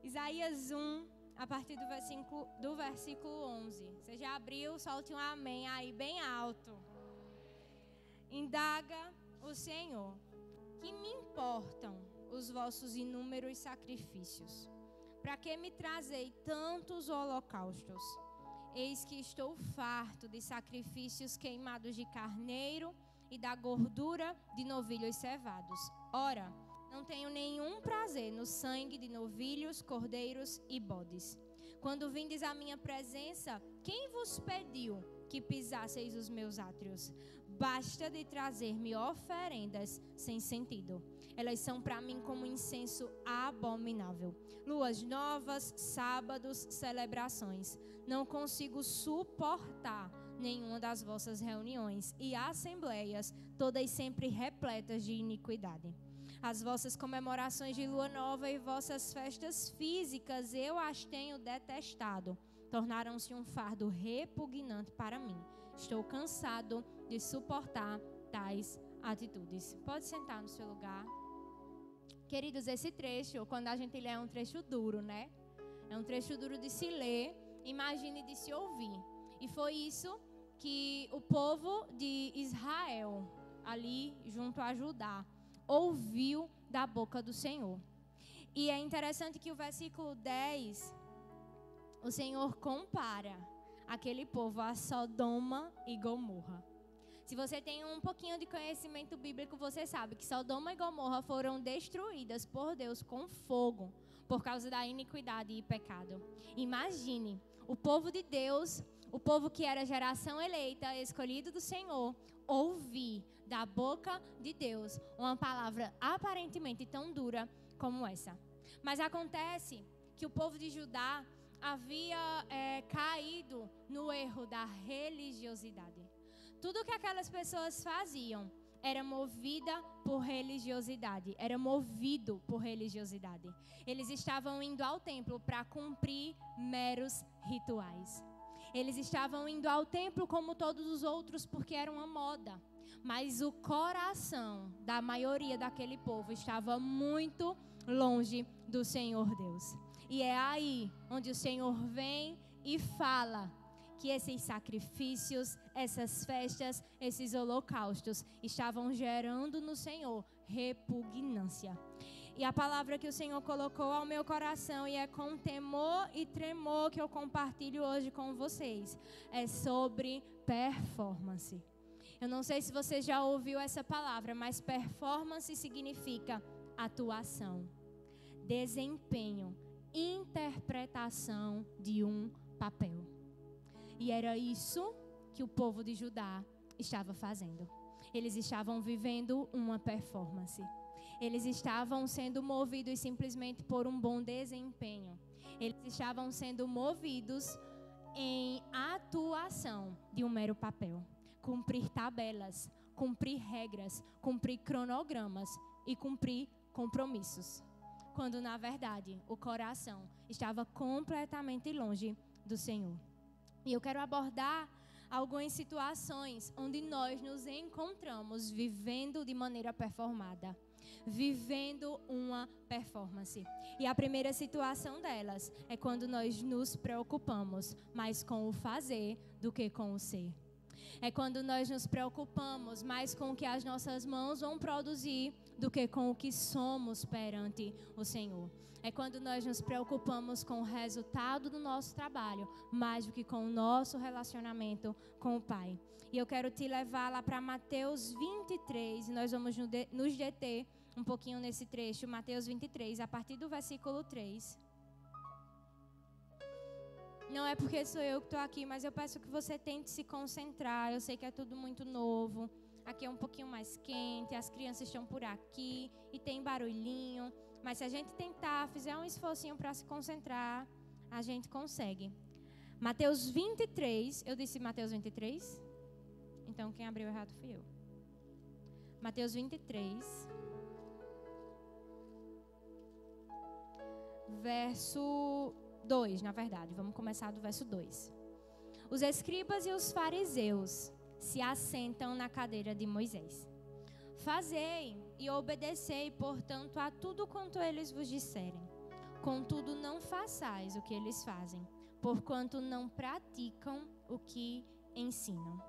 Isaías 1, a partir do versículo 11. Você já abriu? Solte um amém aí bem alto. Indaga o Senhor: que me importam os vossos inúmeros sacrifícios? Para que me trazei tantos holocaustos? Eis que estou farto de sacrifícios queimados de carneiro e da gordura de novilhos cevados. Ora, não tenho nenhum prazer no sangue de novilhos, cordeiros e bodes. Quando vindes à minha presença, quem vos pediu que pisasseis os meus átrios? Basta de trazer-me oferendas sem sentido. Elas são para mim como incenso abominável. Luas novas, sábados, celebrações. Não consigo suportar nenhuma das vossas reuniões e assembleias, todas sempre repletas de iniquidade. As vossas comemorações de lua nova e vossas festas físicas eu as tenho detestado. Tornaram-se um fardo repugnante para mim. Estou cansado de suportar tais atitudes. Pode sentar no seu lugar. Queridos, esse trecho, quando a gente lê, é um trecho duro, né? É um trecho duro de se ler, imagine de se ouvir. E foi isso que o povo de Israel, ali junto a Judá, ouviu da boca do Senhor. E é interessante que o versículo 10, o Senhor compara aquele povo a Sodoma e Gomorra. Se você tem um pouquinho de conhecimento bíblico, você sabe que Sodoma e Gomorra foram destruídas por Deus com fogo por causa da iniquidade e pecado. Imagine, o povo de Deus, o povo que era geração eleita, escolhido do Senhor, ouvir da boca de Deus uma palavra aparentemente tão dura como essa. Mas acontece que o povo de Judá havia caído no erro da religiosidade. Tudo que aquelas pessoas faziam era movida por religiosidade, era movido por religiosidade. Eles estavam indo ao templo para cumprir meros rituais. Eles estavam indo ao templo como todos os outros porque era uma moda. Mas o coração da maioria daquele povo estava muito longe do Senhor Deus. E é aí onde o Senhor vem e fala que esses sacrifícios, essas festas, esses holocaustos estavam gerando no Senhor repugnância. E a palavra que o Senhor colocou ao meu coração, e é com temor e tremor que eu compartilho hoje com vocês, é sobre performance. Eu não sei se você já ouviu essa palavra, mas performance significa atuação, desempenho, interpretação de um papel. E era isso que o povo de Judá estava fazendo. Eles estavam vivendo uma performance. Eles estavam sendo movidos simplesmente por um bom desempenho. Eles estavam sendo movidos em atuação de um mero papel. Cumprir tabelas, cumprir regras, cumprir cronogramas e cumprir compromissos. Quando, na verdade, o coração estava completamente longe do Senhor. E eu quero abordar algumas situações onde nós nos encontramos vivendo de maneira performada, vivendo uma performance. E a primeira situação delas é quando nós nos preocupamos mais com o fazer do que com o ser. É quando nós nos preocupamos mais com o que as nossas mãos vão produzir do que com o que somos perante o Senhor. É quando nós nos preocupamos com o resultado do nosso trabalho mais do que com o nosso relacionamento com o Pai. E eu quero te levar lá para Mateus 23 e nós vamos nos deter um pouquinho nesse trecho, Mateus 23, a partir do versículo 3. Não é porque sou eu que estou aqui, mas eu peço que você tente se concentrar. Eu sei que é tudo muito novo. Aqui é um pouquinho mais quente, as crianças estão por aqui e tem barulhinho. Mas se a gente tentar, fizer um esforcinho para se concentrar, a gente consegue. Mateus 23, eu disse Mateus 23? Então quem abriu errado fui eu. Mateus 23, verso 2, na verdade. Vamos começar do verso 2. Os escribas e os fariseus se assentam na cadeira de Moisés. Fazei e obedecei, portanto, a tudo quanto eles vos disserem. Contudo, não façais o que eles fazem, porquanto não praticam o que ensinam.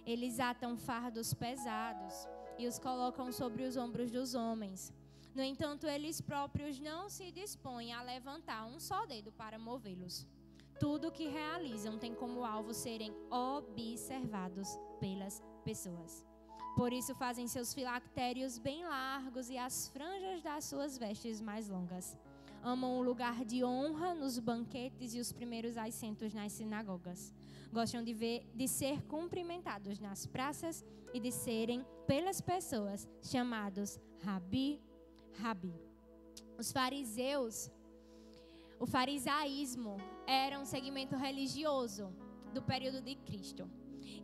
Eles atam fardos pesados e os colocam sobre os ombros dos homens. No entanto, eles próprios não se dispõem a levantar um só dedo para movê-los. Tudo o que realizam tem como alvo serem observados pelas pessoas. Por isso fazem seus filactérios bem largos e as franjas das suas vestes mais longas. Amam o lugar de honra nos banquetes e os primeiros assentos nas sinagogas. Gostam de ser cumprimentados nas praças e de serem, pelas pessoas, chamados Rabi, Rabi. O farisaísmo era um segmento religioso do período de Cristo.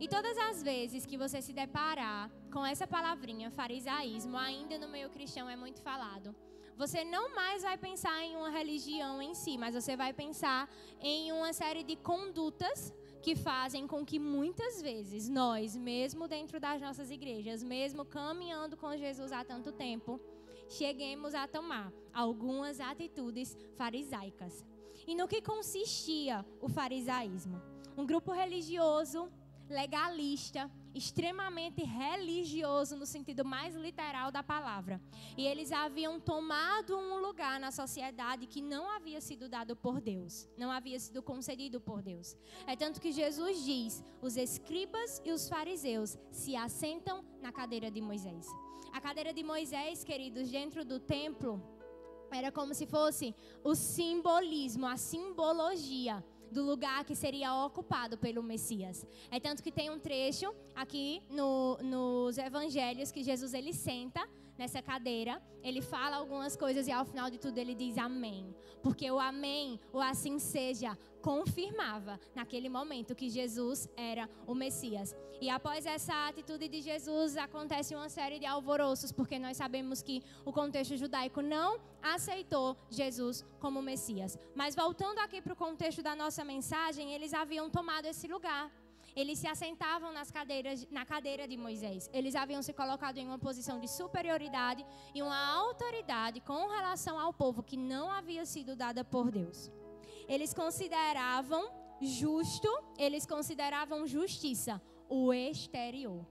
E todas as vezes que você se deparar com essa palavrinha, farisaísmo, ainda no meio cristão é muito falado, você não mais vai pensar em uma religião em si, mas você vai pensar em uma série de condutas que fazem com que muitas vezes nós, mesmo dentro das nossas igrejas, mesmo caminhando com Jesus há tanto tempo, cheguemos a tomar algumas atitudes farisaicas. E no que consistia o farisaísmo? Um grupo religioso, legalista, extremamente religioso no sentido mais literal da palavra. E eles haviam tomado um lugar na sociedade que não havia sido dado por Deus, não havia sido concedido por Deus. É tanto que Jesus diz: os escribas e os fariseus se assentam na cadeira de Moisés. A cadeira de Moisés, queridos, dentro do templo, era como se fosse o simbolismo, a simbologia do lugar que seria ocupado pelo Messias. É tanto que tem um trecho aqui nos evangelhos que Jesus ele senta nessa cadeira, ele fala algumas coisas e ao final de tudo ele diz amém. Porque o amém, o assim seja, confirmava naquele momento que Jesus era o Messias. E após essa atitude de Jesus acontece uma série de alvoroços, porque nós sabemos que o contexto judaico não aceitou Jesus como Messias. Mas voltando aqui para o contexto da nossa mensagem, eles haviam tomado esse lugar. Eles se assentavam na cadeira de Moisés. Eles haviam se colocado em uma posição de superioridade e uma autoridade com relação ao povo que não havia sido dada por Deus. Eles consideravam justo, eles consideravam justiça o exterior.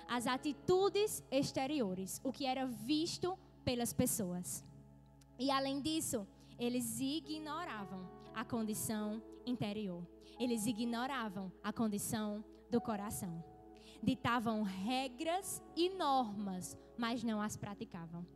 As atitudes exteriores, o que era visto pelas pessoas. E além disso, eles ignoravam a condição interior. Eles ignoravam a condição do coração. Ditavam regras e normas, mas não as praticavam.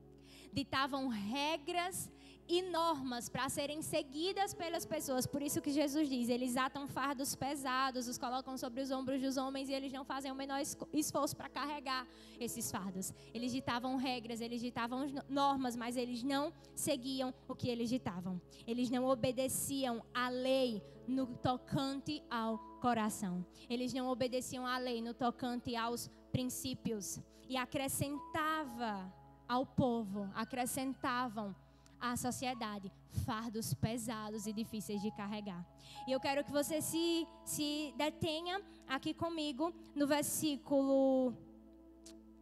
Ditavam regras e normas para serem seguidas pelas pessoas. Por isso que Jesus diz, eles atam fardos pesados, os colocam sobre os ombros dos homens e eles não fazem o menor esforço para carregar esses fardos. Eles ditavam regras, eles ditavam normas, mas eles não seguiam o que eles ditavam. Eles não obedeciam à lei no tocante ao coração. Eles não obedeciam à lei no tocante aos princípios. E acrescentava ao povo, acrescentavam à sociedade fardos pesados e difíceis de carregar. E eu quero que você se detenha aqui comigo no versículo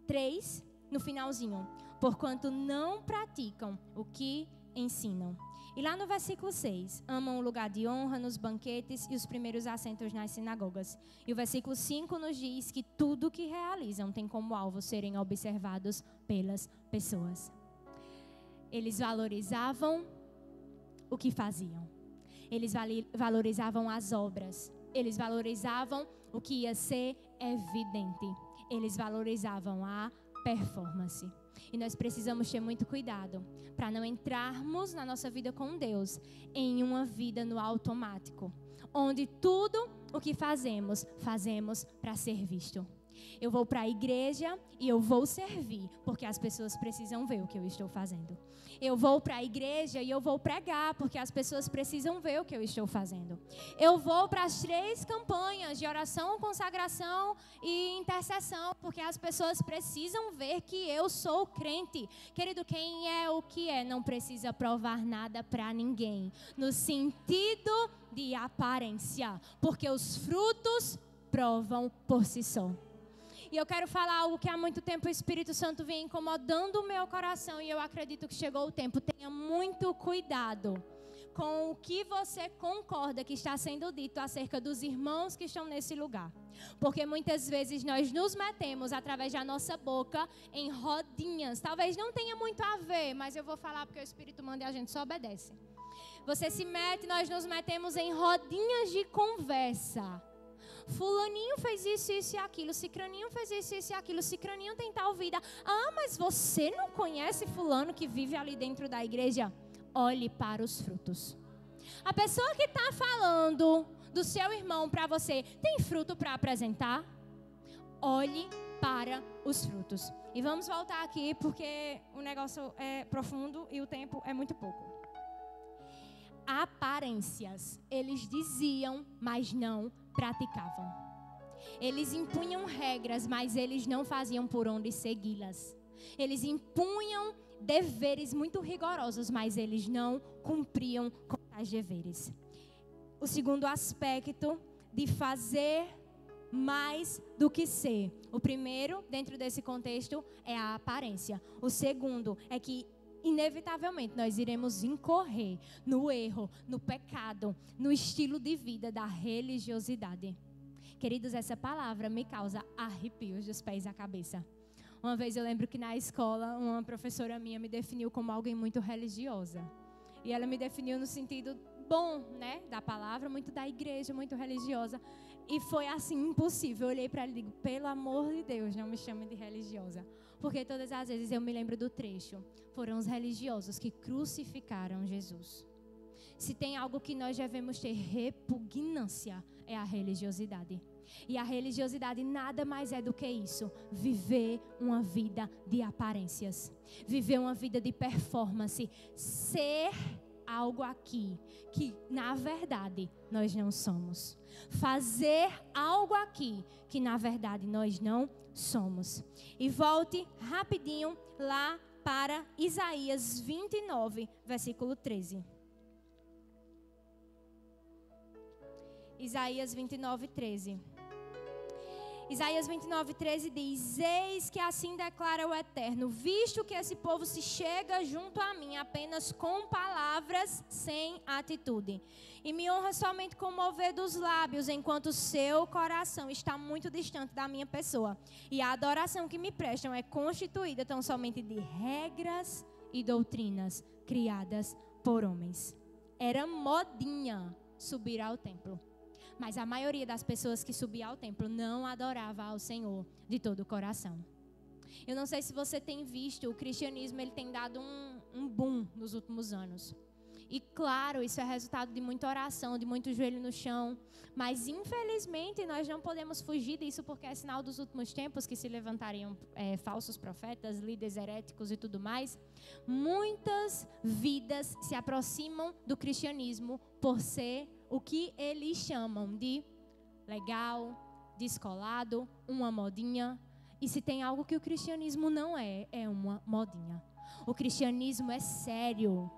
3, no finalzinho. Porquanto não praticam o que ensinam. E lá no versículo 6, amam o lugar de honra nos banquetes e os primeiros assentos nas sinagogas. E o versículo 5 nos diz que tudo o que realizam tem como alvo serem observados pelas pessoas. Eles valorizavam o que faziam. Eles valorizavam as obras. Eles valorizavam o que ia ser evidente. Eles valorizavam a performance. E nós precisamos ter muito cuidado para não entrarmos na nossa vida com Deus em uma vida no automático, onde tudo o que fazemos para ser visto. Eu vou para a igreja e eu vou servir, porque as pessoas precisam ver o que eu estou fazendo. Eu vou para a igreja e eu vou pregar, porque as pessoas precisam ver o que eu estou fazendo. Eu vou para as 3 campanhas de oração, consagração e intercessão, porque as pessoas precisam ver que eu sou crente. Querido, quem é o que é não precisa provar nada para ninguém, no sentido de aparência, porque os frutos provam por si só. E eu quero falar algo que há muito tempo o Espírito Santo vem incomodando o meu coração e eu acredito que chegou o tempo. Tenha muito cuidado com o que você concorda que está sendo dito acerca dos irmãos que estão nesse lugar. Porque muitas vezes nós nos metemos através da nossa boca em rodinhas. Talvez não tenha muito a ver, mas eu vou falar porque o Espírito manda e a gente só obedece. Você se mete, nós nos metemos em rodinhas de conversa. Fulaninho fez isso, isso e aquilo. Cicraninho fez isso, isso e aquilo. Cicraninho tem tal vida. Ah, mas você não conhece fulano que vive ali dentro da igreja? Olhe para os frutos. A pessoa que está falando do seu irmão para você, tem fruto para apresentar? Olhe para os frutos. E vamos voltar aqui porque o negócio é profundo e o tempo é muito pouco. Aparências. Eles diziam, mas não praticavam. Eles impunham regras, mas eles não faziam por onde segui-las. Eles impunham deveres muito rigorosos, mas eles não cumpriam com tais deveres. O segundo aspecto de fazer mais do que ser. O primeiro, dentro desse contexto, é a aparência. O segundo é que inevitavelmente nós iremos incorrer no erro, no pecado, no estilo de vida da religiosidade. Queridos, essa palavra me causa arrepios dos pés à cabeça. Uma vez eu lembro que na escola uma professora minha me definiu como alguém muito religiosa. E ela me definiu no sentido bom, né, da palavra, muito da igreja, muito religiosa. E foi assim, impossível. Eu olhei para ela e digo, pelo amor de Deus, não me chame de religiosa. Porque todas as vezes eu me lembro do trecho. Foram os religiosos que crucificaram Jesus. Se tem algo que nós devemos ter repugnância, é a religiosidade. E a religiosidade nada mais é do que isso. Viver uma vida de aparências. Viver uma vida de performance. Ser algo aqui que, na verdade, nós não somos. Fazer algo aqui que, na verdade, nós não somos. E volte rapidinho lá para Isaías 29, versículo 13. Isaías 29, 13. Isaías 29, 13 diz: eis que assim declara o Eterno, visto que esse povo se chega junto a mim apenas com palavras sem atitude, e me honra somente com o mover dos lábios, enquanto seu coração está muito distante da minha pessoa, e a adoração que me prestam é constituída tão somente de regras e doutrinas criadas por homens. Era modinha subir ao templo. Mas a maioria das pessoas que subia ao templo não adorava ao Senhor de todo o coração. Eu não sei se você tem visto, o cristianismo ele tem dado um boom nos últimos anos. E claro, isso é resultado de muita oração, de muito joelho no chão. Mas infelizmente nós não podemos fugir disso porque é sinal dos últimos tempos que se levantariam falsos profetas, líderes heréticos e tudo mais. Muitas vidas se aproximam do cristianismo por ser o que eles chamam de legal, descolado, uma modinha. E se tem algo que o cristianismo não é, é uma modinha. O cristianismo é sério.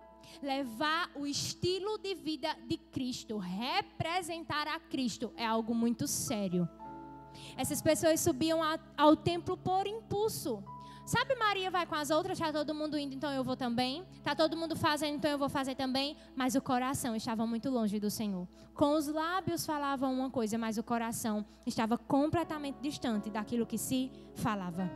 Levar o estilo de vida de Cristo, representar a Cristo, é algo muito sério. Essas pessoas subiam ao templo por impulso. Sabe, Maria vai com as outras, está todo mundo indo, então eu vou também. Está todo mundo fazendo, então eu vou fazer também. Mas o coração estava muito longe do Senhor. Com os lábios falavam uma coisa, mas o coração estava completamente distante daquilo que se falava.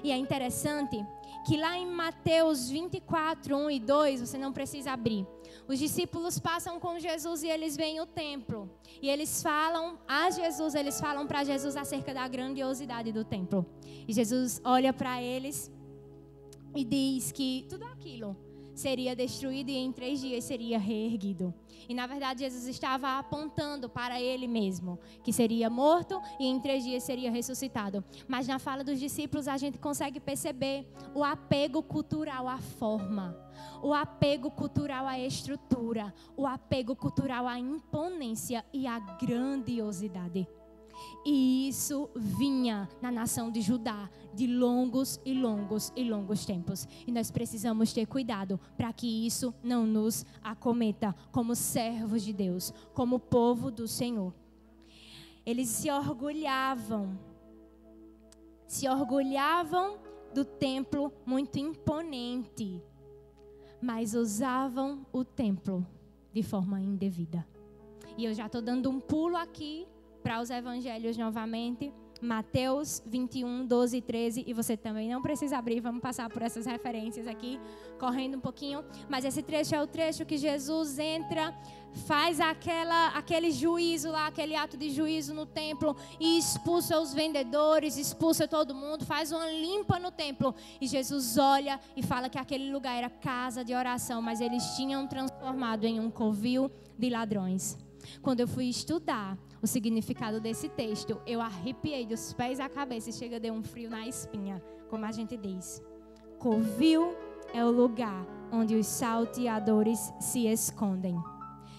E é interessante que lá em Mateus 24, 1 e 2, você não precisa abrir. Os discípulos passam com Jesus e eles veem o templo. E eles falam para Jesus acerca da grandiosidade do templo. E Jesus olha para eles e diz que tudo aquilo seria destruído e em 3 dias seria reerguido. E na verdade Jesus estava apontando para ele mesmo, que seria morto e em 3 dias seria ressuscitado. Mas na fala dos discípulos a gente consegue perceber o apego cultural à forma, o apego cultural à estrutura, o apego cultural à imponência e à grandiosidade. E isso vinha na nação de Judá de longos e longos e longos tempos. E nós precisamos ter cuidado para que isso não nos acometa como servos de Deus, como povo do Senhor. Eles se orgulhavam do templo muito imponente, mas usavam o templo de forma indevida. E eu já estou dando um pulo aqui para os evangelhos novamente. Mateus 21, 12 e 13, e você também não precisa abrir, vamos passar por essas referências aqui, correndo um pouquinho, mas esse trecho é o trecho que Jesus entra, faz aquele juízo lá, aquele ato de juízo no templo, e expulsa os vendedores, expulsa todo mundo, faz uma limpa no templo, e Jesus olha e fala que aquele lugar era casa de oração, mas eles tinham transformado em um covil de ladrões. Quando eu fui estudar o significado desse texto, eu arrepiei dos pés à cabeça e chega a dar um frio na espinha, como a gente diz. Covil é o lugar onde os salteadores se escondem.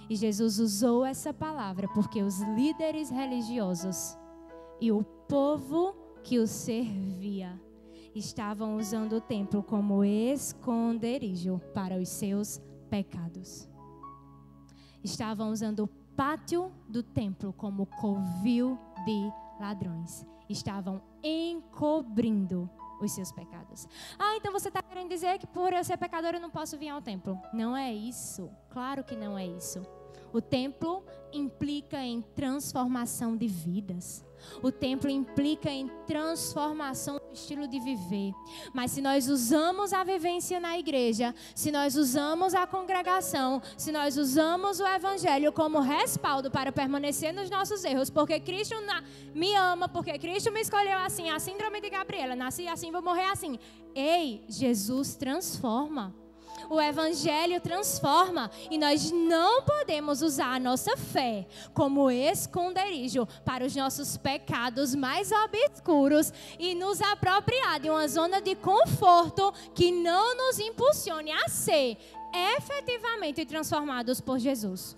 E Jesus usou essa palavra porque os líderes religiosos e o povo que o servia estavam usando o templo como esconderijo para os seus pecados. Estavam usando o pátio do templo como covil de ladrões. Estavam encobrindo os seus pecados. Então você está querendo dizer que por eu ser pecador eu não posso vir ao templo? Não é isso. Claro que não é isso. O templo implica em transformação de vidas. O templo implica em transformação do estilo de viver. Mas se nós usamos a vivência na igreja, se nós usamos a congregação, se nós usamos o evangelho como respaldo para permanecer nos nossos erros, porque Cristo me ama, porque Cristo me escolheu assim, a síndrome de Gabriela, nasci assim, vou morrer assim. Ei, Jesus transforma. O evangelho transforma e nós não podemos usar a nossa fé como esconderijo para os nossos pecados mais obscuros e nos apropriar de uma zona de conforto que não nos impulsione a ser efetivamente transformados por Jesus.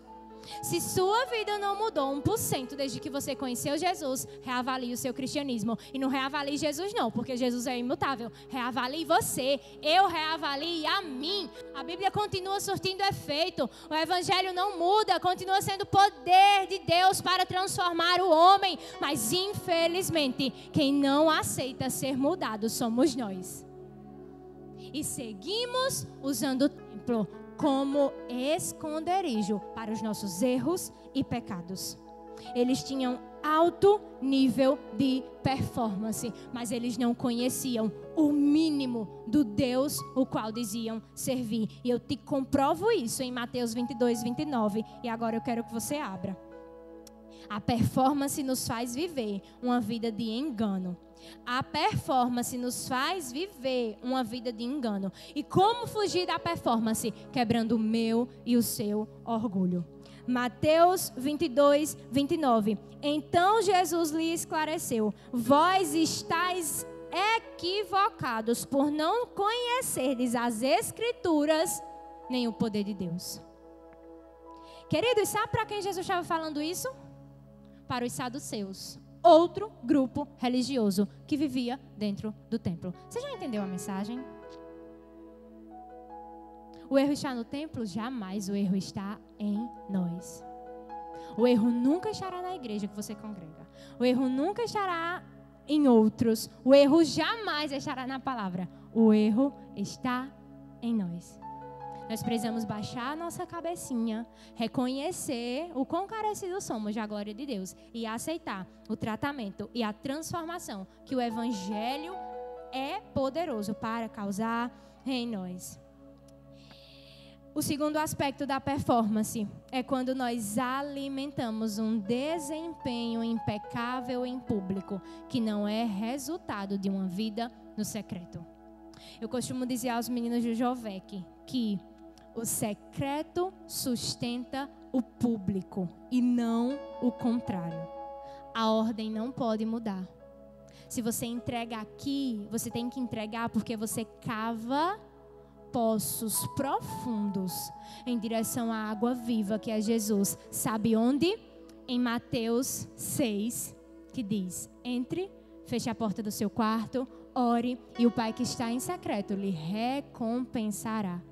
Se sua vida não mudou 1% desde que você conheceu Jesus, reavalie o seu cristianismo. E não reavalie Jesus não, porque Jesus é imutável. Reavalie você, eu reavalie a mim. A Bíblia continua surtindo efeito. O evangelho não muda, continua sendo poder de Deus para transformar o homem. Mas infelizmente, quem não aceita ser mudado somos nós. E seguimos usando o templo como esconderijo para os nossos erros e pecados. Eles tinham alto nível de performance, mas eles não conheciam o mínimo do Deus o qual diziam servir. E eu te comprovo isso em Mateus 22, 29. E agora eu quero que você abra. A performance nos faz viver uma vida de engano. A performance nos faz viver uma vida de engano. E como fugir da performance? Quebrando o meu e o seu orgulho. Mateus 22, 29. Então Jesus lhe esclareceu: vós estáis equivocados por não conhecerdes as Escrituras nem o poder de Deus. Queridos, sabe para quem Jesus estava falando isso? Para os saduceus. Outro grupo religioso que vivia dentro do templo. Você já entendeu a mensagem? O erro está no templo? Jamais. O erro está em nós. O erro nunca estará na igreja que você congrega. O erro nunca estará em outros. O erro jamais estará na palavra. O erro está em nós. Nós precisamos baixar a nossa cabecinha, reconhecer o quão carecidos somos da glória de Deus e aceitar o tratamento e a transformação que o evangelho é poderoso para causar em nós. O segundo aspecto da performance é quando nós alimentamos um desempenho impecável em público, que não é resultado de uma vida no secreto. Eu costumo dizer aos meninos do Jovec que o secreto sustenta o público e não o contrário. A ordem não pode mudar. Se você entrega aqui, você tem que entregar porque você cava poços profundos em direção à água viva que é Jesus. Sabe onde? Em Mateus 6, que diz: entre, feche a porta do seu quarto, ore e o Pai que está em secreto lhe recompensará.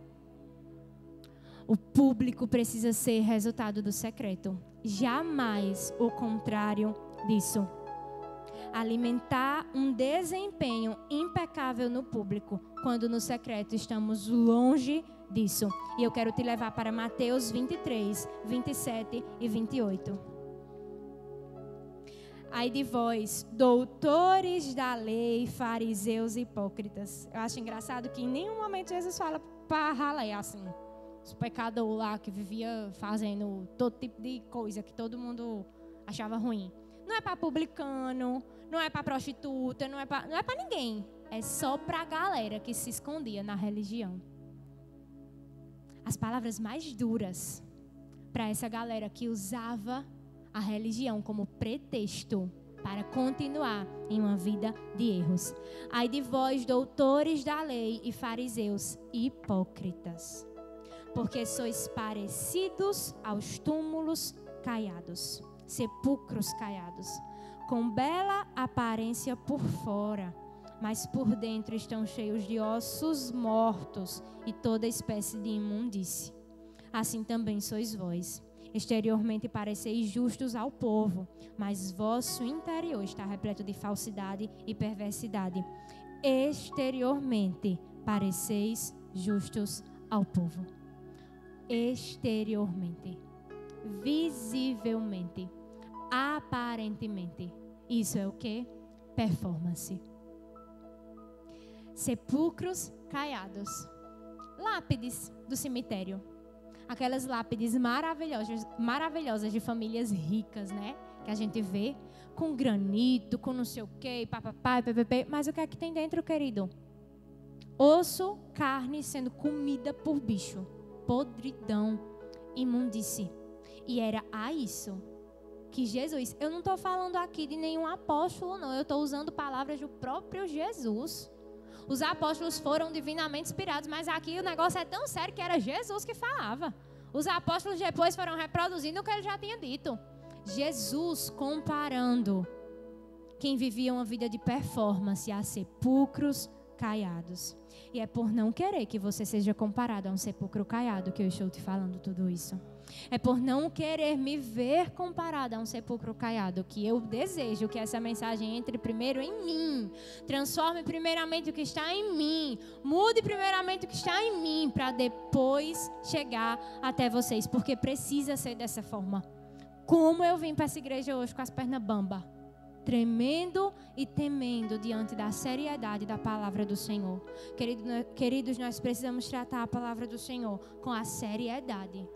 O público precisa ser resultado do secreto. Jamais o contrário disso. Alimentar um desempenho impecável no público, quando no secreto estamos longe disso. E eu quero te levar para Mateus 23, 27 e 28. Ai de vós, doutores da lei, fariseus e hipócritas. Eu acho engraçado que em nenhum momento Jesus fala para ralé, assim. Os pecadores lá que vivia fazendo todo tipo de coisa que todo mundo achava ruim. Não é para publicano, não é para prostituta, não é para ninguém. É só para a galera que se escondia na religião. As palavras mais duras para essa galera que usava a religião como pretexto para continuar em uma vida de erros. Ai de vós, doutores da lei e fariseus hipócritas, porque sois parecidos aos túmulos caiados, sepulcros caiados, com bela aparência por fora, mas por dentro estão cheios de ossos mortos e toda espécie de imundície. Assim também sois vós. Exteriormente pareceis justos ao povo, mas vosso interior está repleto de falsidade e perversidade. Exteriormente pareceis justos ao povo. Exteriormente, visivelmente, aparentemente. Isso é o que? Performance. Sepulcros caiados. Lápides do cemitério. Aquelas lápides maravilhosas de famílias ricas, né? Que a gente vê com granito, com não sei o quê, papapá, ppp. Mas o que é que tem dentro, querido? Osso, carne sendo comida por bicho. Podridão, imundície. E era a isso que Jesus... Eu não estou falando aqui de nenhum apóstolo, não. Eu estou usando palavras do próprio Jesus. Os apóstolos foram divinamente inspirados, mas aqui o negócio é tão sério que era Jesus que falava. Os apóstolos depois foram reproduzindo o que ele já tinha dito. Jesus comparando quem vivia uma vida de performance a sepulcros caiados. E é por não querer que você seja comparado a um sepulcro caiado que eu estou te falando tudo isso. É por não querer me ver comparada a um sepulcro caiado que eu desejo que essa mensagem entre primeiro em mim, transforme primeiramente o que está em mim, mude primeiramente o que está em mim, para depois chegar até vocês, porque precisa ser dessa forma. Como eu vim para essa igreja hoje com as pernas bamba, tremendo e temendo diante da seriedade da palavra do Senhor. Queridos, nós precisamos tratar a palavra do Senhor com a seriedade.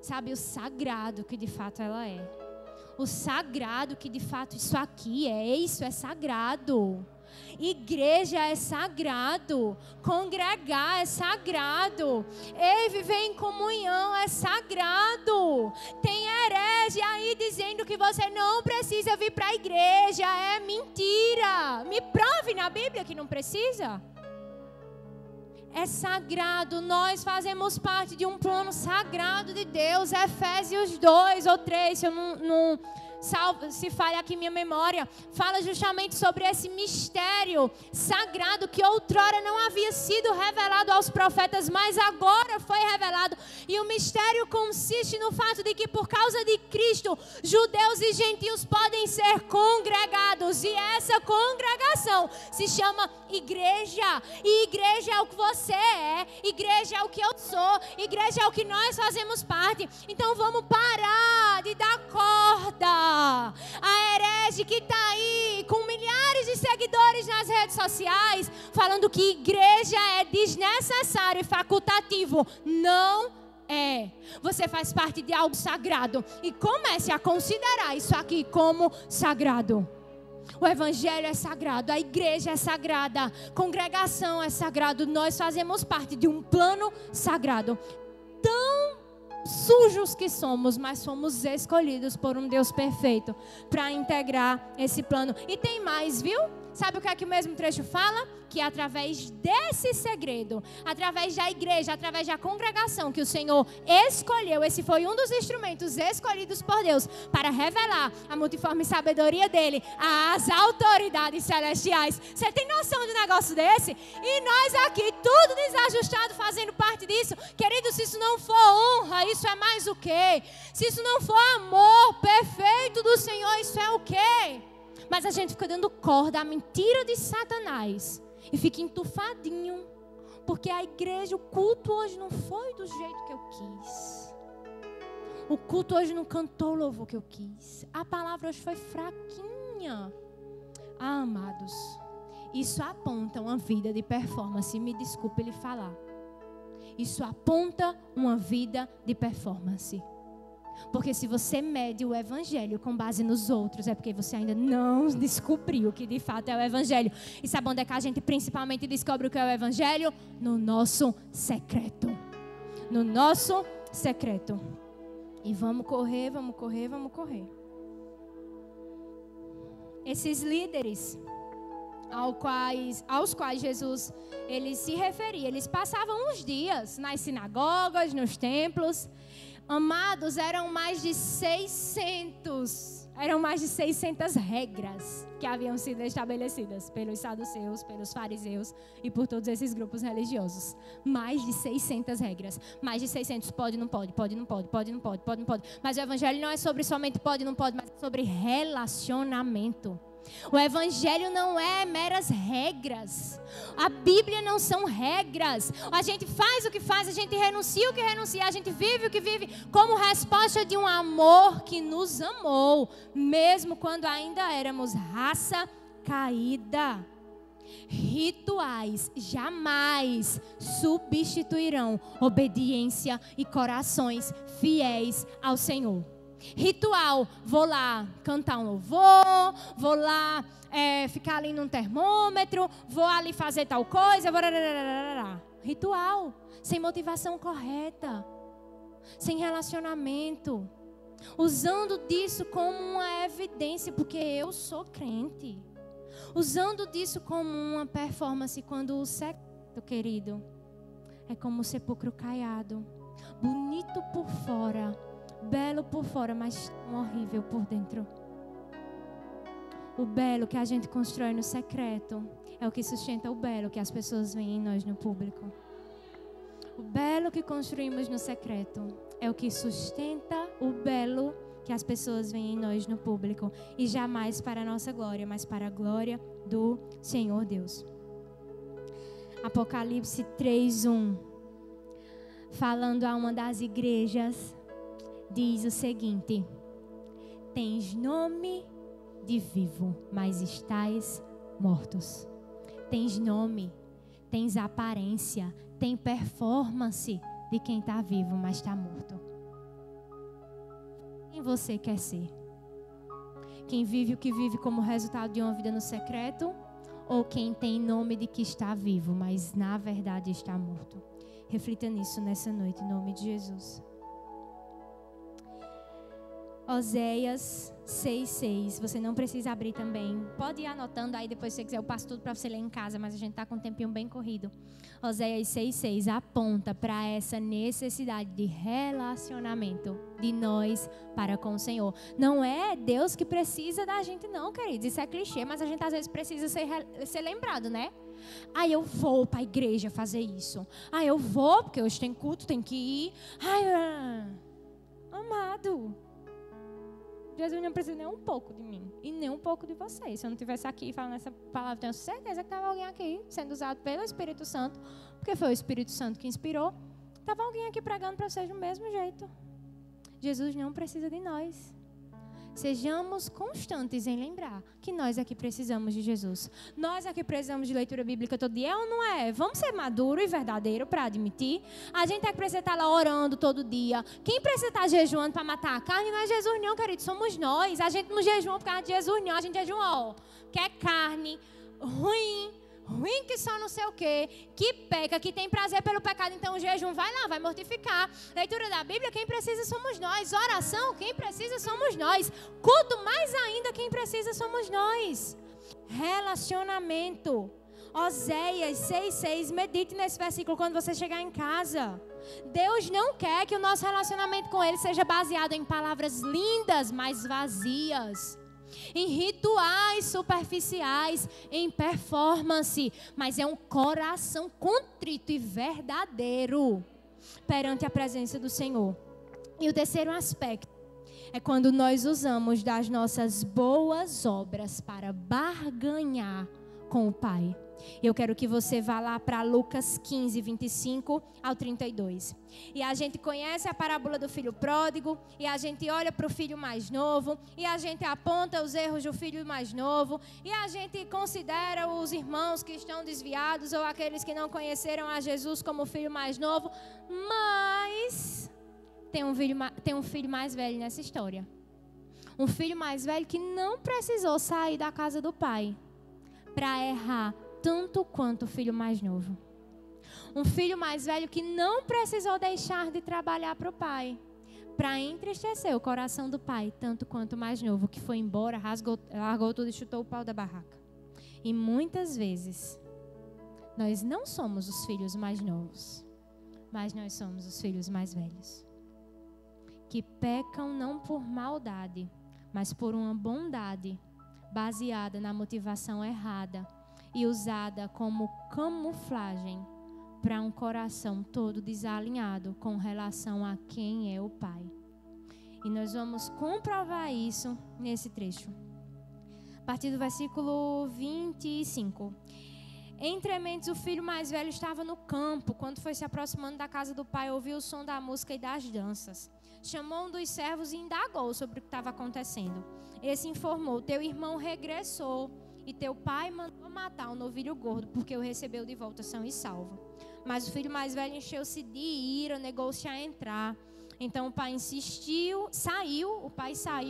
Sabe, o sagrado que de fato ela é. O sagrado que de fato isso aqui é. Isso é sagrado. Igreja é sagrado. Congregar é sagrado. Viver em comunhão é sagrado. Tem herege aí dizendo que você não precisa vir para a igreja. É mentira. Me prove na Bíblia que não precisa. É sagrado, nós fazemos parte de um plano sagrado de Deus. Efésios 2 ou 3, se eu não se falha aqui minha memória, fala justamente sobre esse mistério sagrado que outrora não havia sido revelado aos profetas, mas agora foi revelado. E o mistério consiste no fato de que por causa de Cristo, judeus e gentios podem ser congregados. E essa congregação se chama igreja. E igreja é o que você é, igreja é o que eu sou, igreja é o que nós fazemos parte. Então vamos parar de dar corda a herege que está aí com milhares de seguidores nas redes sociais, falando que igreja é desnecessário e facultativo. Não é. Você faz parte de algo sagrado e comece a considerar isso aqui como sagrado. O evangelho é sagrado, a igreja é sagrada, a congregação é sagrado. Nós fazemos parte de um plano sagrado. Tão sujos que somos, mas somos escolhidos por um Deus perfeito para integrar esse plano. E tem mais, viu? Sabe o que é que o mesmo trecho fala? Que através desse segredo, através da igreja, através da congregação que o Senhor escolheu, esse foi um dos instrumentos escolhidos por Deus para revelar a multiforme sabedoria dele às autoridades celestiais. Você tem noção de um negócio desse? E nós aqui, tudo desajustado, fazendo parte disso. Querido, se isso não for honra, isso é mais o quê? Se isso não for amor perfeito do Senhor, isso é o quê? Mas a gente fica dando corda à mentira de Satanás e fica entufadinho Porque a igreja, o culto hoje não foi do jeito que eu quis. O culto hoje não cantou o louvor que eu quis. A palavra hoje foi fraquinha. Ah, amados, isso aponta uma vida de performance. Me desculpe ele falar. Isso aponta uma vida de performance. Porque se você mede o evangelho com base nos outros, é porque você ainda não descobriu o que de fato é o evangelho. E sabe onde é que a gente principalmente descobre o que é o evangelho? No nosso secreto. No nosso secreto. E vamos correr, vamos correr, vamos correr. Esses líderes aos quais Jesus ele se referia, eles passavam uns dias nas sinagogas, nos templos. Amados, eram mais de 600 regras que haviam sido estabelecidas pelos saduceus, pelos fariseus e por todos esses grupos religiosos. Mais de 600 regras. Mais de 600 pode, não pode, pode, não pode, pode, não pode, pode, não pode. Mas o evangelho não é sobre somente pode, não pode, mas é sobre relacionamento. O evangelho não é meras regras. A Bíblia não são regras. A gente faz o que faz, a gente renuncia o que renuncia, a gente vive o que vive como resposta de um amor que nos amou, mesmo quando ainda éramos raça caída. Rituais jamais substituirão obediência e corações fiéis ao Senhor. Ritual, vou lá cantar um louvor, vou lá ficar ali num termômetro, vou ali fazer tal coisa. Ritual, sem motivação correta, sem relacionamento, usando disso como uma evidência, porque eu sou crente, usando disso como uma performance, quando o secreto, querido, é como o sepulcro caiado, bonito por fora, belo por fora, mas horrível por dentro. O belo que a gente constrói no secreto é o que sustenta o belo que as pessoas veem em nós no público. O belo que construímos no secreto é o que sustenta o belo que as pessoas veem em nós no público. E jamais para a nossa glória, mas para a glória do Senhor Deus. Apocalipse 3:1, falando a uma das igrejas, diz o seguinte: tens nome de vivo, mas estais mortos. Tens nome, tens aparência, tem performance de quem está vivo, mas está morto. Quem você quer ser? Quem vive o que vive como resultado de uma vida no secreto? Ou quem tem nome de que está vivo, mas na verdade está morto? Reflita nisso nessa noite, em nome de Jesus. Oséias 6:6. Você não precisa abrir também. Pode ir anotando aí depois se você quiser. Eu passo tudo para você ler em casa, mas a gente está com um tempinho bem corrido. Oséias 6:6 aponta para essa necessidade de relacionamento de nós para com o Senhor. Não é Deus que precisa da gente não, queridos. Isso é clichê, mas a gente às vezes precisa ser lembrado, né? Ah, eu vou para a igreja fazer isso. Ah, eu vou porque hoje tem culto, tem que ir. Ai, amado, Jesus não precisa nem um pouco de mim e nem um pouco de vocês. Se eu não estivesse aqui falando essa palavra, tenho certeza que estava alguém aqui sendo usado pelo Espírito Santo, porque foi o Espírito Santo que inspirou. Estava alguém aqui pregando para vocês do mesmo jeito. Jesus não precisa de nós. Sejamos constantes em lembrar que nós aqui precisamos de Jesus. Nós aqui precisamos de leitura bíblica todo dia, ou não é? Vamos ser maduro e verdadeiro para admitir. A gente é que precisa estar lá orando todo dia. Quem precisa estar jejuando para matar a carne não é Jesus não, querido. Somos nós. A gente não jejua por causa de Jesus não. A gente jejua, ó, que é carne ruim que só não sei o quê, que peca, que tem prazer pelo pecado. Então o jejum vai lá, vai mortificar. Leitura da Bíblia, quem precisa somos nós. Oração, quem precisa somos nós. Culto, mais ainda, quem precisa somos nós. Relacionamento. Oséias 6:6, medite nesse versículo quando você chegar em casa. Deus não quer que o nosso relacionamento com Ele seja baseado em palavras lindas, mas vazias, em rituais superficiais, em performance, mas é um coração contrito e verdadeiro perante a presença do Senhor. E o terceiro aspecto é quando nós usamos das nossas boas obras para barganhar com o Pai. Eu quero que você vá lá para Lucas 15, 25 ao 32. E a gente conhece a parábola do filho pródigo, e a gente olha para o filho mais novo, e a gente aponta os erros do filho mais novo, e a gente considera os irmãos que estão desviados ou aqueles que não conheceram a Jesus como o filho mais novo. Mas tem um filho mais velho nessa história. Um filho mais velho que não precisou sair da casa do pai para errar tanto quanto o filho mais novo. Um filho mais velho que não precisou deixar de trabalhar para o pai, para entristecer o coração do pai, tanto quanto o mais novo, que foi embora, largou tudo e chutou o pau da barraca. E muitas vezes, nós não somos os filhos mais novos, mas nós somos os filhos mais velhos, que pecam não por maldade, mas por uma bondade baseada na motivação errada e usada como camuflagem para um coração todo desalinhado com relação a quem é o Pai. E nós vamos comprovar isso nesse trecho. A partir do versículo 25. Entre mentes, o filho mais velho estava no campo. Quando foi se aproximando da casa do pai, ouviu o som da música e das danças. Chamou um dos servos e indagou sobre o que estava acontecendo. Esse informou: teu irmão regressou e teu pai mandou matar o novilho gordo, porque o recebeu de volta são e salvo. Mas o filho mais velho encheu-se de ira, negou-se a entrar. Então o pai saiu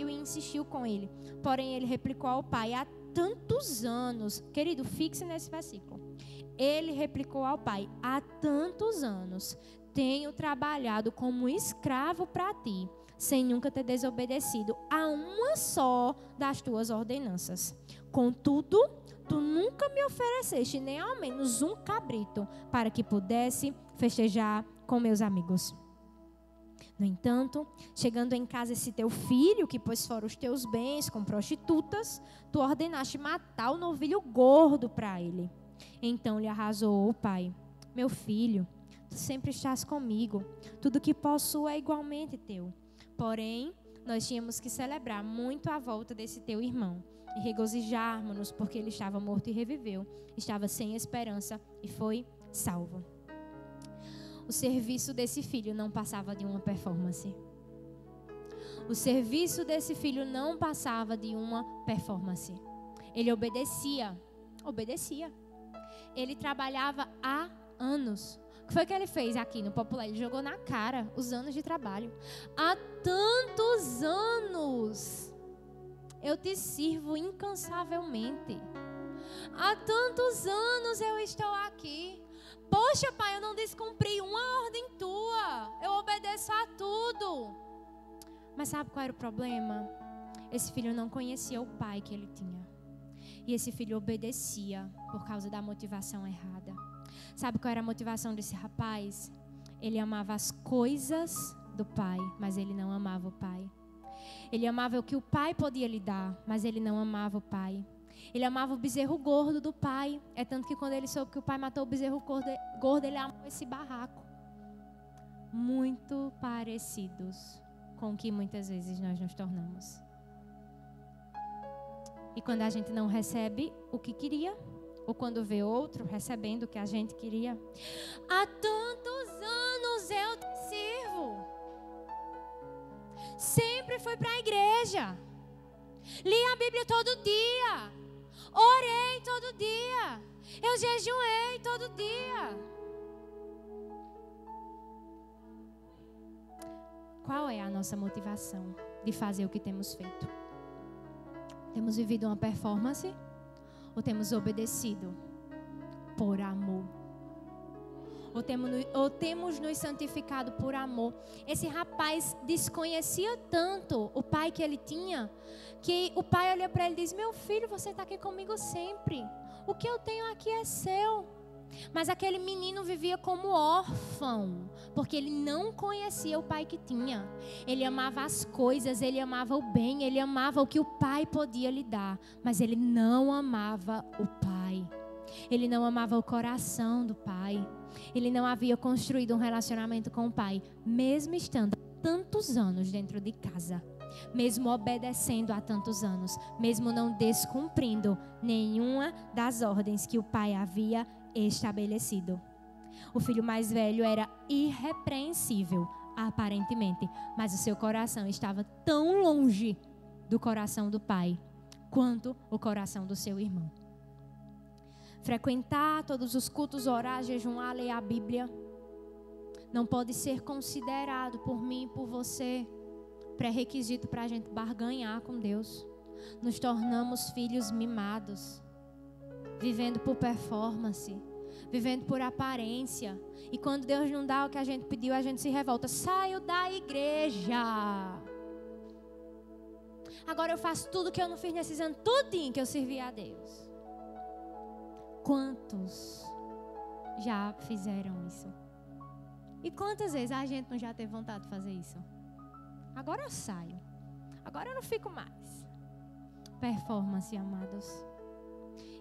e insistiu com ele. Porém ele replicou ao pai: há tantos anos, querido, fixe nesse versículo. Ele replicou ao pai: há tantos anos tenho trabalhado como escravo para ti, sem nunca ter desobedecido a uma só das tuas ordenanças. Contudo, tu nunca me ofereceste nem ao menos um cabrito para que pudesse festejar com meus amigos. No entanto, chegando em casa esse teu filho, que pôs fora os teus bens com prostitutas, tu ordenaste matar o novilho gordo para ele. Então lhe arrasou o pai: meu filho, tu sempre estás comigo, tudo que possuo é igualmente teu. Porém, nós tínhamos que celebrar muito a volta desse teu irmão e regozijarmos-nos, porque ele estava morto e reviveu, estava sem esperança e foi salvo. O serviço desse filho não passava de uma performance. O serviço desse filho não passava de uma performance. Ele obedecia. Ele trabalhava há anos. O que foi que ele fez aqui no Popular? Ele jogou na cara os anos de trabalho. Há tantos anos eu te sirvo incansavelmente. Há tantos anos eu estou aqui. Poxa, pai, eu não descumpri uma ordem tua. Eu obedeço a tudo. Mas sabe qual era o problema? Esse filho não conhecia o pai que ele tinha. E esse filho obedecia por causa da motivação errada. Sabe qual era a motivação desse rapaz? Ele amava as coisas do pai, mas ele não amava o pai. Ele amava o que o pai podia lhe dar, mas ele não amava o pai. Ele amava o bezerro gordo do pai. É tanto que quando ele soube que o pai matou o bezerro gordo, ele amou esse barraco. Muito parecidos com o que muitas vezes nós nos tornamos. E quando a gente não recebe o que queria, ou quando vê outro recebendo o que a gente queria: há tantos anos eu te sirvo. Sempre fui para a igreja. Li a Bíblia todo dia. Orei todo dia. Eu jejuei todo dia. Qual é a nossa motivação de fazer o que temos feito? Temos vivido uma performance ou temos obedecido por amor? Ou temos nos santificado por amor? Esse rapaz desconhecia tanto o pai que ele tinha, que o pai olha para ele e diz: meu filho, você está aqui comigo sempre. O que eu tenho aqui é seu. Mas aquele menino vivia como órfão, porque ele não conhecia o pai que tinha. Ele amava as coisas, ele amava o bem, ele amava o que o pai podia lhe dar, mas ele não amava o pai. Ele não amava o coração do pai. Ele não havia construído um relacionamento com o pai, mesmo estando tantos anos dentro de casa. mesmo obedecendo há tantos anos, mesmo não descumprindo nenhuma das ordens que o pai havia estabelecido. O filho mais velho era irrepreensível, aparentemente, mas o seu coração estava tão longe do coração do pai quanto o coração do seu irmão. Frequentar todos os cultos, orar, jejuar, ler a Bíblia, não pode ser considerado por mim e por você pré-requisito para a gente barganhar com Deus. Nos tornamos filhos mimados, vivendo por performance, vivendo por aparência. E quando Deus não dá o que a gente pediu, a gente se revolta. Saio da igreja. Agora eu faço tudo que eu não fiz nesses anos, tudinho que eu servi a Deus. Quantos já fizeram isso? E quantas vezes a gente não já teve vontade de fazer isso? Agora eu saio. Agora eu não fico mais. Performance, amados.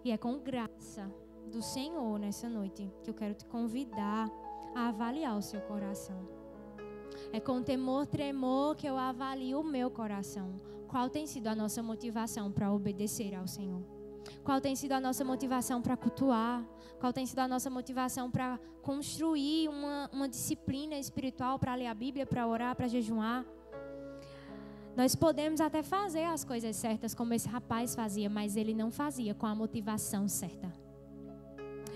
E é com graça do Senhor nessa noite que eu quero te convidar a avaliar o seu coração. É com temor, tremor que eu avalio o meu coração. Qual tem sido a nossa motivação para obedecer ao Senhor? Qual tem sido a nossa motivação para cultuar? Qual tem sido a nossa motivação para construir uma disciplina espiritual, para ler a Bíblia, para orar, para jejuar? Nós podemos até fazer as coisas certas como esse rapaz fazia, mas ele não fazia com a motivação certa.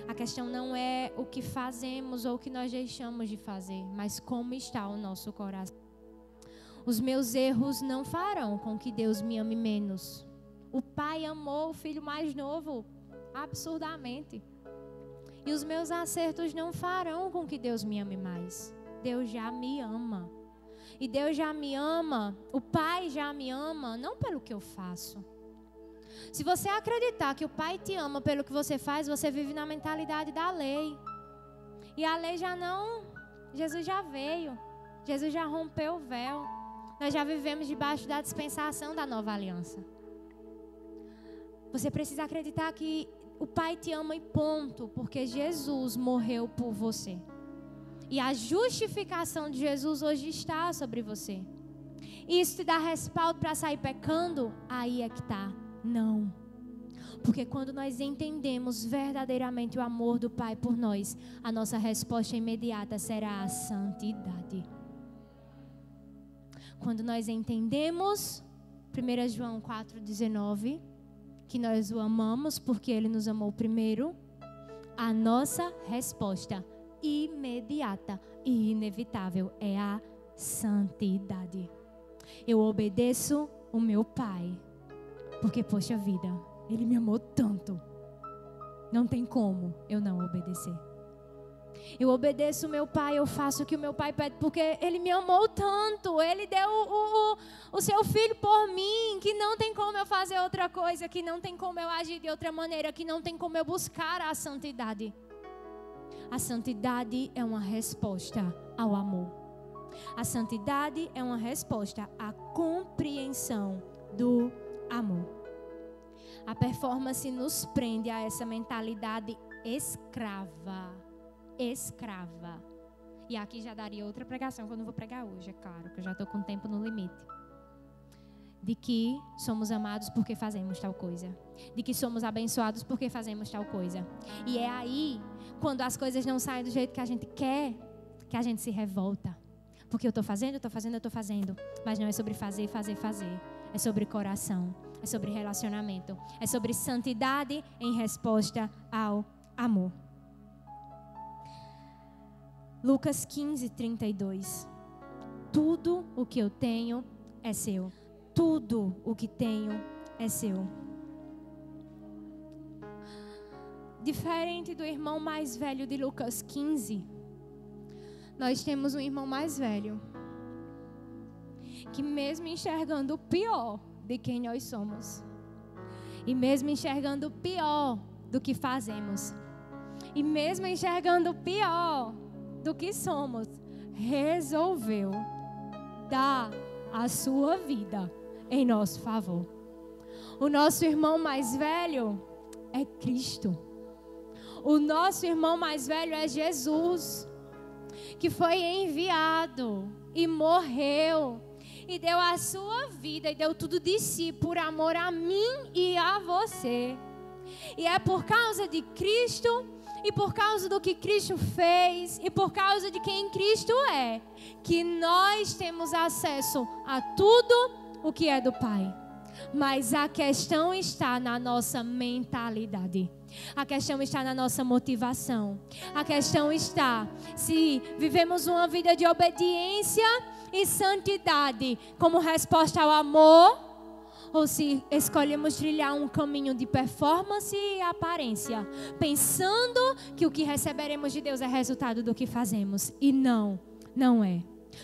A questão não é o que fazemos ou o que nós deixamos de fazer, mas como está o nosso coração. Os meus erros não farão com que Deus me ame menos. O pai amou o filho mais novo absurdamente. E os meus acertos não farão com que Deus me ame mais. Deus já me ama. E Deus já me ama, o pai já me ama, não pelo que eu faço. Se você acreditar que o pai te ama pelo que você faz, você vive na mentalidade da lei. E a lei já não... Jesus já veio. Jesus já rompeu o véu. Nós já vivemos debaixo da dispensação da nova aliança. Você precisa acreditar que o pai te ama e ponto, porque Jesus morreu por você. E a justificação de Jesus hoje está sobre você. Isso te dá respaldo para sair pecando? Aí é que está. Não. Porque quando nós entendemos verdadeiramente o amor do Pai por nós, a nossa resposta imediata será a santidade. Quando nós entendemos, 1 João 4,19, que nós o amamos porque Ele nos amou primeiro, a nossa resposta imediata e inevitável é a santidade. Eu obedeço o meu Pai, porque, poxa vida, Ele me amou tanto. Não tem como eu não obedecer. Eu obedeço o meu pai, eu faço o que o meu pai pede, porque Ele me amou tanto. Ele deu o seu filho por mim, que não tem como eu fazer outra coisa, que não tem como eu agir de outra maneira, que não tem como eu buscar a santidade. A santidade é uma resposta ao amor. A santidade é uma resposta à compreensão do amor. A performance nos prende a essa mentalidade escrava. Escrava. E aqui já daria outra pregação que eu não vou pregar hoje, é claro, que eu já estou com o tempo no limite. De que somos amados porque fazemos tal coisa. De que somos abençoados porque fazemos tal coisa. E é aí, quando as coisas não saem do jeito que a gente quer, que a gente se revolta. Porque eu estou fazendo. Mas não é sobre fazer. É sobre coração. É sobre relacionamento. É sobre santidade em resposta ao amor. Lucas 15, 32. Tudo o que eu tenho é seu. Tudo o que tenho é seu. Diferente do irmão mais velho de Lucas 15, nós temos um irmão mais velho que, mesmo enxergando o pior de quem nós somos, e mesmo enxergando o pior do que fazemos, e mesmo enxergando o pior do que somos, resolveu dar a sua vida em nosso favor. O nosso irmão mais velho é Cristo. O nosso irmão mais velho é Jesus, que foi enviado e morreu e deu a sua vida e deu tudo de si por amor a mim e a você. E é por causa de Cristo e por causa do que Cristo fez e por causa de quem Cristo é que nós temos acesso a tudo o que é do Pai. Mas a questão está na nossa mentalidade. A questão está na nossa motivação. A questão está se vivemos uma vida de obediência e santidade como resposta ao amor, ou se escolhemos trilhar um caminho de performance e aparência, pensando que o que receberemos de Deus é resultado do que fazemos. E não é.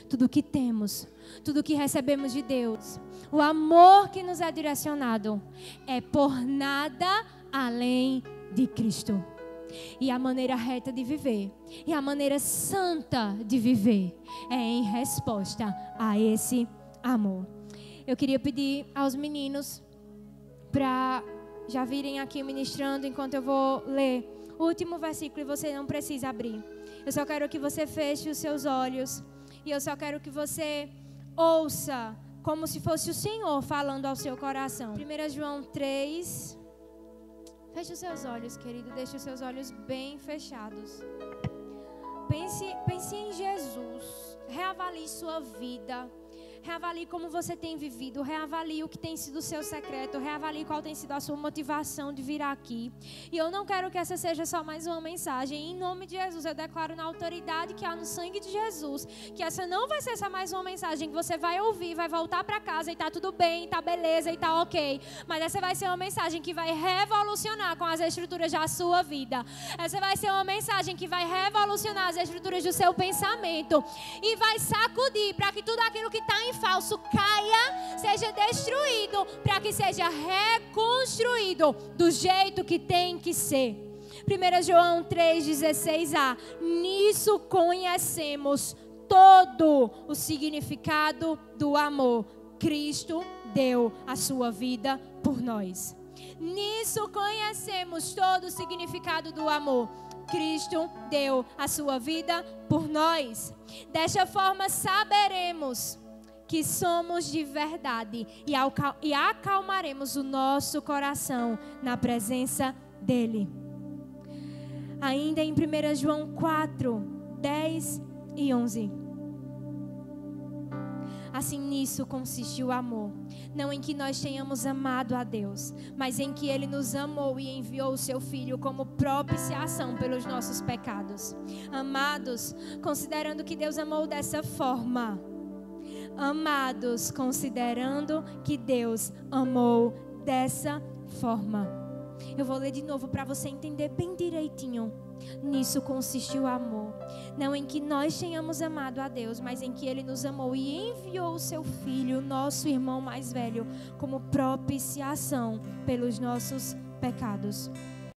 Tudo que temos, tudo que recebemos de Deus, o amor que nos é direcionado é por nada além de Cristo. E a maneira reta de viver, e a maneira santa de viver é em resposta a esse amor. Eu queria pedir aos meninos para já virem aqui ministrando enquanto eu vou ler o último versículo e você não precisa abrir. Eu só quero que você feche os seus olhos e eu só quero que você ouça como se fosse o Senhor falando ao seu coração. 1 João 3. Feche os seus olhos, querido. Deixe os seus olhos bem fechados. Pense em Jesus. Reavalie sua vida. Reavalie como você tem vivido, reavalie o que tem sido o seu secreto, reavalie qual tem sido a sua motivação de vir aqui. E eu não quero que essa seja só mais uma mensagem. Em nome de Jesus, eu declaro na autoridade que há no sangue de Jesus, que essa não vai ser só mais uma mensagem que você vai ouvir, vai voltar para casa e tá tudo bem, tá beleza e tá ok. Mas essa vai ser uma mensagem que vai revolucionar com as estruturas da sua vida. Essa vai ser uma mensagem que vai revolucionar as estruturas do seu pensamento e vai sacudir para que tudo aquilo que está em falso caia, seja destruído, para que seja reconstruído do jeito que tem que ser. 1 João 3,16a. Nisso conhecemos todo o significado do amor. Cristo deu a sua vida por nós. Nisso conhecemos todo o significado do amor. Cristo deu a sua vida por nós. Desta forma saberemos que somos de verdade e acalmaremos o nosso coração na presença dele. Ainda em 1 João 4, 10 e 11. Assim nisso consiste o amor, não em que nós tenhamos amado a Deus, mas em que Ele nos amou e enviou o Seu Filho como propiciação pelos nossos pecados. Amados, considerando que Deus amou dessa forma, amados, considerando que Deus amou dessa forma. Eu vou ler de novo para você entender bem direitinho. Nisso consiste o amor, não em que nós tenhamos amado a Deus, mas em que Ele nos amou e enviou o Seu Filho, nosso irmão mais velho, como propiciação pelos nossos pecados.